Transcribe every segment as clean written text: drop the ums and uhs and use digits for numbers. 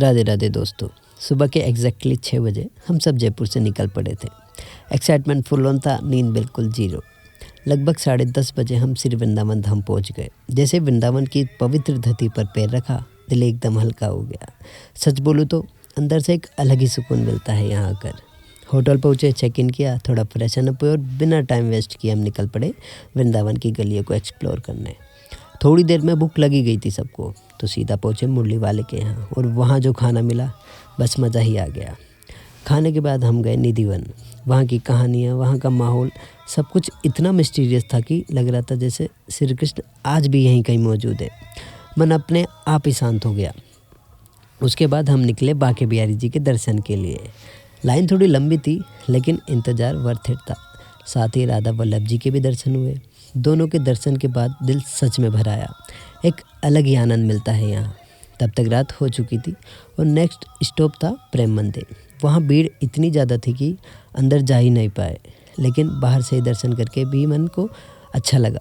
राधे राधे दोस्तों। सुबह के एग्जैक्टली 6 बजे हम सब जयपुर से निकल पड़े थे। एक्साइटमेंट फुल ऑन था, नींद बिल्कुल जीरो। लगभग 10:30 बजे हम श्री वृंदावन धाम पहुंच गए। जैसे वृंदावन की पवित्र धरती पर पैर रखा, दिल एकदम हल्का हो गया। सच बोलूँ तो अंदर से एक अलग ही सुकून मिलता है यहाँ आकर। होटल पहुँचे, चेक इन किया, थोड़ा फ्रेशन अप हुए और बिना टाइम वेस्ट किए हम निकल पड़े वृंदावन की गलियों को एक्सप्लोर करने। थोड़ी देर में भूख लगी गई थी सबको, तो सीधा पहुँचे मुरली वाले के यहाँ और वहाँ जो खाना मिला, बस मज़ा ही आ गया। खाने के बाद हम गए निधिवन। वहाँ की कहानियाँ, वहाँ का माहौल, सब कुछ इतना मिस्टीरियस था कि लग रहा था जैसे श्री कृष्ण आज भी यहीं कहीं मौजूद है। मन अपने आप ही शांत हो गया। उसके बाद हम निकले बांके बिहारी जी के दर्शन के लिए। लाइन थोड़ी लंबी थी, लेकिन इंतज़ार वर्थ इट था। साथ ही राधा वल्लभ जी के भी दर्शन हुए। दोनों के दर्शन के बाद दिल सच में भर आया। एक अलग ही आनंद मिलता है यहाँ। तब तक रात हो चुकी थी और नेक्स्ट स्टॉप था प्रेम मंदिर। वहाँ भीड़ इतनी ज़्यादा थी कि अंदर जा ही नहीं पाए, लेकिन बाहर से ही दर्शन करके भी मन को अच्छा लगा।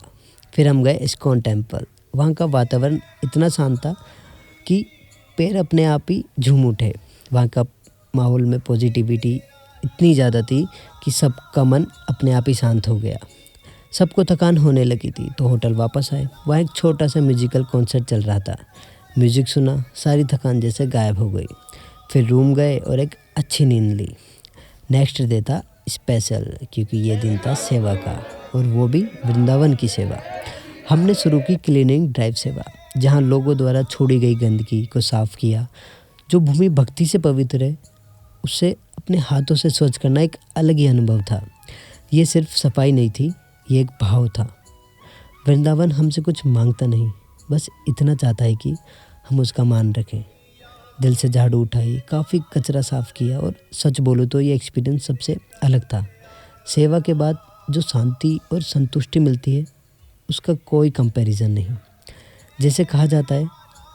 फिर हम गए इस्कॉन टेम्पल। वहाँ का वातावरण इतना शांत था कि पैर अपने आप ही झूम उठे। वहाँ का माहौल में पॉजिटिविटी इतनी ज़्यादा थी कि सबका मन अपने आप ही शांत हो गया। सबको थकान होने लगी थी तो होटल वापस आए। वहाँ एक छोटा सा म्यूजिकल कॉन्सर्ट चल रहा था। म्यूज़िक सुना, सारी थकान जैसे गायब हो गई। फिर रूम गए और एक अच्छी नींद ली। नेक्स्ट डे था स्पेशल, क्योंकि ये दिन था सेवा का, और वो भी वृंदावन की सेवा। हमने शुरू की क्लीनिंग ड्राइव सेवा, जहाँ लोगों द्वारा छोड़ी गई गंदगी को साफ़ किया। जो भूमि भक्ति से पवित्र है, उससे अपने हाथों से स्वच्छ करना एक अलग ही अनुभव था। ये सिर्फ सफाई नहीं थी, ये एक भाव था। वृंदावन हमसे कुछ मांगता नहीं, बस इतना चाहता है कि हम उसका मान रखें। दिल से झाड़ू उठाई, काफ़ी कचरा साफ़ किया, और सच बोलूँ तो ये एक्सपीरियंस सबसे अलग था। सेवा के बाद जो शांति और संतुष्टि मिलती है, उसका कोई कंपैरिजन नहीं। जैसे कहा जाता है,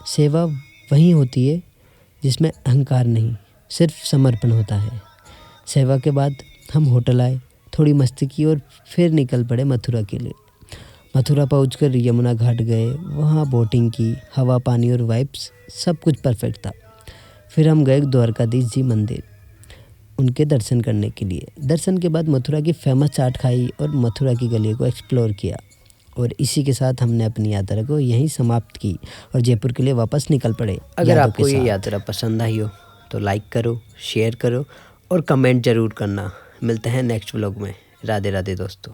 सेवा वही होती है जिसमें अहंकार नहीं, सिर्फ समर्पण होता है। सेवा के बाद हम होटल आए, थोड़ी मस्ती की और फिर निकल पड़े मथुरा के लिए। मथुरा पहुंचकर यमुना घाट गए। वहाँ बोटिंग की, हवा, पानी और वाइब्स सब कुछ परफेक्ट था। फिर हम गए द्वारकाधीश जी मंदिर, उनके दर्शन करने के लिए। दर्शन के बाद मथुरा की फेमस चाट खाई और मथुरा की गलियों को एक्सप्लोर किया। और इसी के साथ हमने अपनी यात्रा को यहीं समाप्त की और जयपुर के लिए वापस निकल पड़े। अगर आपको ये यात्रा पसंद आई हो तो लाइक करो, शेयर करो और कमेंट ज़रूर करना। मिलते हैं नेक्स्ट व्लॉग में। राधे राधे दोस्तों।